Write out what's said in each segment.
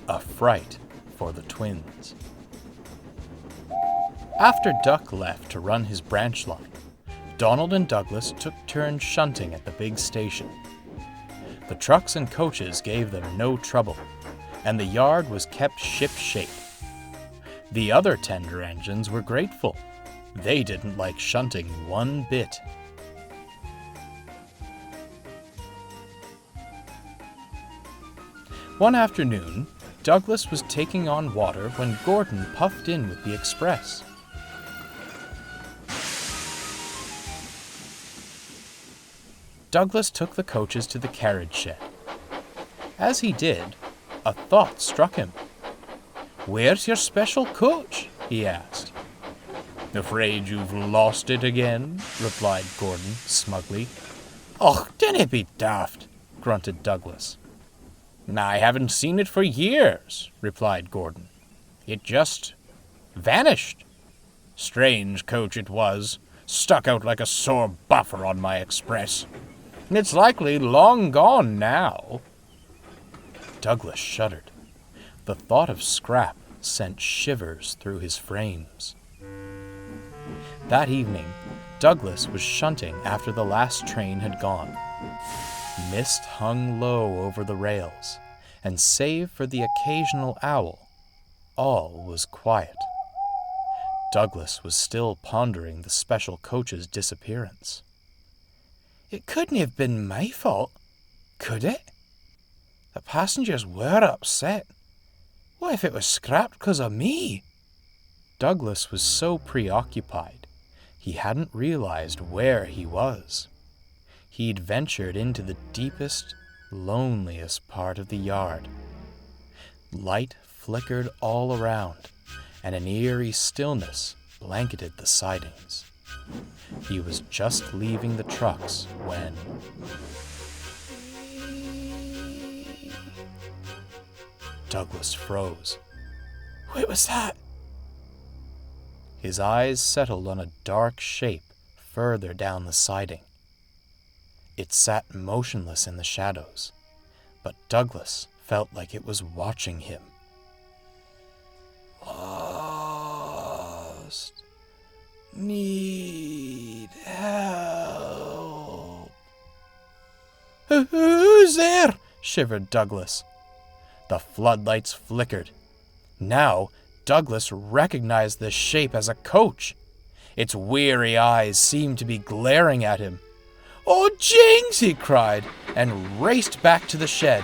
A fright for the twins. After Duck left to run his branch line, Donald and Douglas took turns shunting at the big station. The trucks and coaches gave them no trouble, and the yard was kept ship-shape. The other tender engines were grateful. They didn't like shunting one bit. One afternoon, Douglas was taking on water when Gordon puffed in with the express. Douglas took the coaches to the carriage shed. As he did, a thought struck him. "Where's your special coach?" he asked. "Afraid you've lost it again?" replied Gordon smugly. "Och, dinna be daft," grunted Douglas. "I haven't seen it for years," replied Gordon. "It just vanished. Strange coach it was, stuck out like a sore buffer on my express. It's likely long gone now." Douglas shuddered. The thought of scrap sent shivers through his frames. That evening, Douglas was shunting after the last train had gone. Mist hung low over the rails, and save for the occasional owl, all was quiet. Douglas was still pondering the special coach's disappearance. "It couldn't have been my fault, could it? The passengers were upset. What if it was scrapped 'cause of me?" Douglas was so preoccupied, he hadn't realized where he was. He'd ventured into the deepest, loneliest part of the yard. Light flickered all around, and an eerie stillness blanketed the sidings. He was just leaving the trucks when... Douglas froze. "What was that?" His eyes settled on a dark shape further down the siding. It sat motionless in the shadows, but Douglas felt like it was watching him. "Lost. Need help." "Who's there?" shivered Douglas. The floodlights flickered. Now, Douglas recognized the shape as a coach. Its weary eyes seemed to be glaring at him. "Oh, Jinx!" he cried, and raced back to the shed.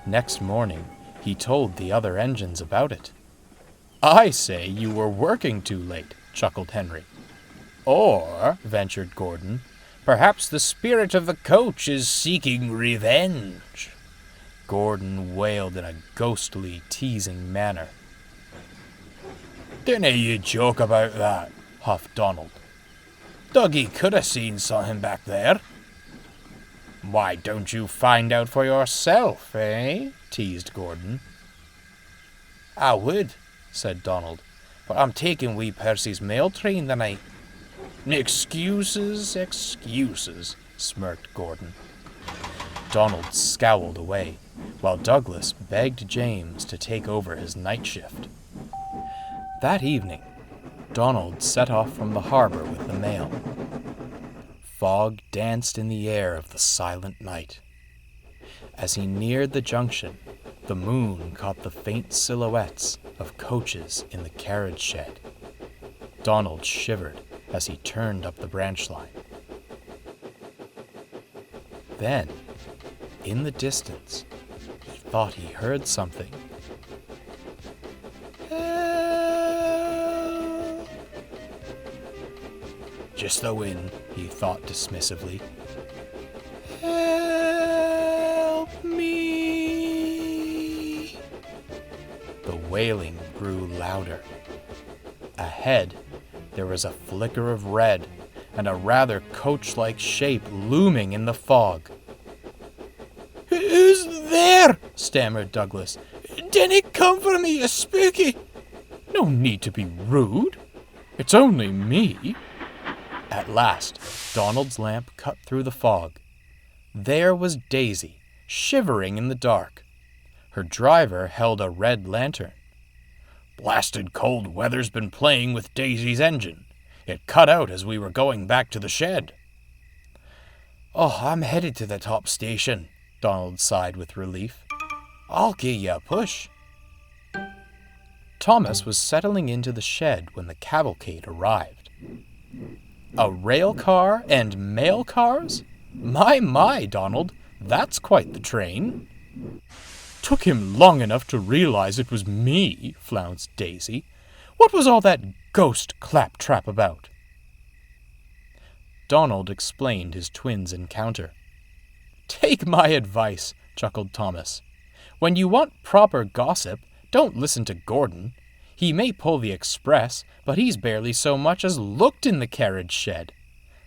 Next morning, he told the other engines about it. "I say you were working too late," chuckled Henry. "Or," ventured Gordon, "perhaps the spirit of the coach is seeking revenge." Gordon wailed in a ghostly, teasing manner. "Dinna you joke about that," huffed Donald. "Dougie could have seen something back there." "Why don't you find out for yourself, eh?" teased Gordon. "I would," said Donald, "but I'm taking wee Percy's mail train tonight." "Excuses, excuses," smirked Gordon. Donald scowled away, while Douglas begged James to take over his night shift. That evening, Donald set off from the harbor with the mail. Fog danced in the air of the silent night. As he neared the junction, the moon caught the faint silhouettes of coaches in the carriage shed. Donald shivered as he turned up the branch line. Then, in the distance, he thought he heard something. "Help!" "Just the wind," he thought dismissively. "Help me!" The wailing grew louder. Ahead, there was a flicker of red and a rather coach-like shape looming in the fog. "Who's there?" stammered Douglas. "Dinna come for me, you spooky!" "No need to be rude. It's only me." At last, Donald's lamp cut through the fog. There was Daisy, shivering in the dark. Her driver held a red lantern. "Blasted cold weather's been playing with Daisy's engine. It cut out as we were going back to the shed." "Oh, I'm headed to the top station," Donald sighed with relief. "I'll give you a push." Thomas was settling into the shed when the cavalcade arrived. A rail car and mail cars? My, Donald, that's quite the train. "Took him long enough to realize it was me," flounced Daisy. "What was all that ghost claptrap about?" Donald explained his twins' encounter. "Take my advice," chuckled Thomas. "When you want proper gossip, don't listen to Gordon. He may pull the express, but he's barely so much as looked in the carriage shed.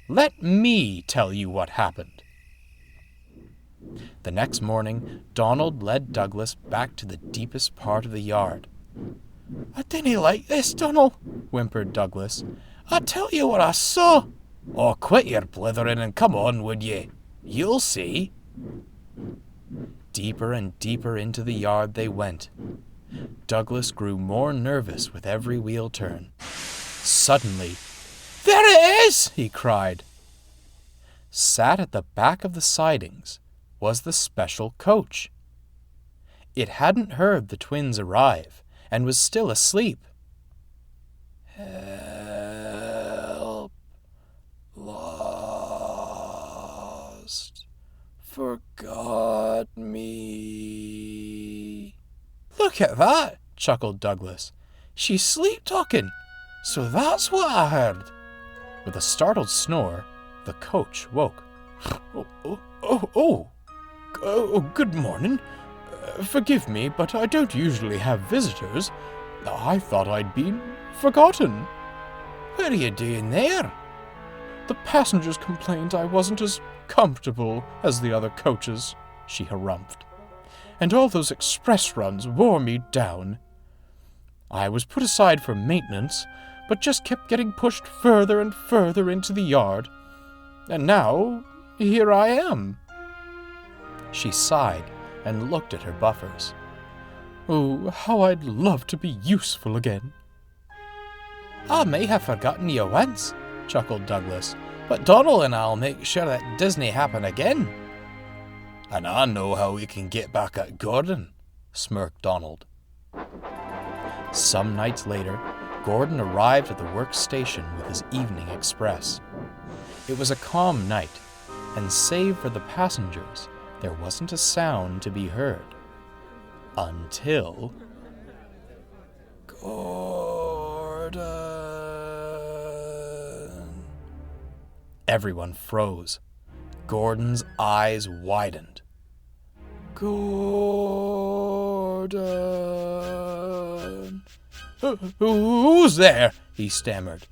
Let me tell you what happened." The next morning, Donald led Douglas back to the deepest part of the yard. "I didn't like this, Donald," whimpered Douglas. "I tell you what I saw." "Oh, quit your blithering and come on, would ye? You'll see." Deeper and deeper into the yard they went. Douglas grew more nervous with every wheel turn. Suddenly, "There it is!" he cried. Sat at the back of the sidings was the special coach. It hadn't heard the twins arrive and was still asleep. "Help, lost, forgot me." "Look at that," chuckled Douglas. "She's sleep-talking, so that's what I heard." With a startled snore, the coach woke. Oh, good morning. Forgive me, but I don't usually have visitors. I thought I'd been forgotten." "What are you doing there?" "The passengers complained I wasn't as comfortable as the other coaches," she harumphed. "And all those express runs wore me down. I was put aside for maintenance, but just kept getting pushed further and further into the yard. And now, here I am." She sighed and looked at her buffers. "Oh, how I'd love to be useful again." "I may have forgotten you once," chuckled Douglas, "but Donald and I'll make sure that doesn't happen again." "And I know how we can get back at Gordon," smirked Donald. Some nights later, Gordon arrived at the workstation with his evening express. It was a calm night, and save for the passengers, there wasn't a sound to be heard. Until... "Gordon." Everyone froze. Gordon's eyes widened. "Gordon." Who's there?" he stammered.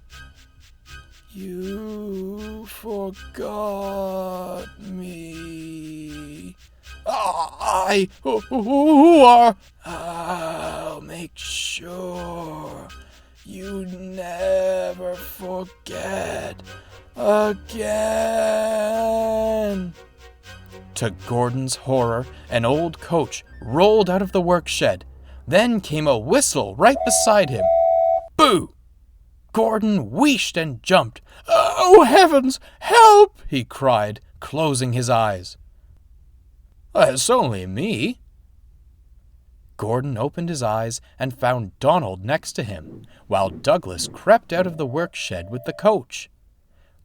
"You forgot me." Who are?" "I'll make sure you never forget again." To Gordon's horror, an old coach rolled out of the work shed. Then came a whistle right beside him. Boo! Gordon wheeshed and jumped. "Oh, heavens! Help!" he cried, closing his eyes. "It's only me." Gordon opened his eyes and found Donald next to him, while Douglas crept out of the work shed with the coach.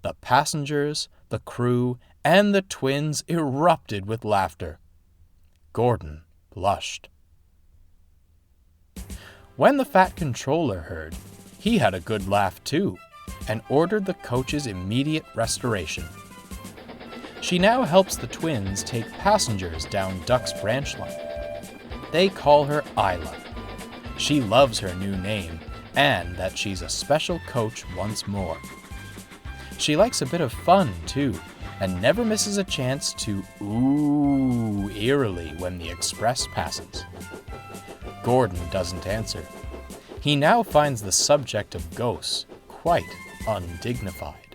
The passengers, the crew, and the twins erupted with laughter. Gordon blushed. When the Fat Controller heard, he had a good laugh too, and ordered the coach's immediate restoration. She now helps the twins take passengers down Duck's branch line. They call her Isla. She loves her new name, and that she's a special coach once more. She likes a bit of fun too, and never misses a chance to ooh eerily when the express passes. Gordon doesn't answer. He now finds the subject of ghosts quite undignified.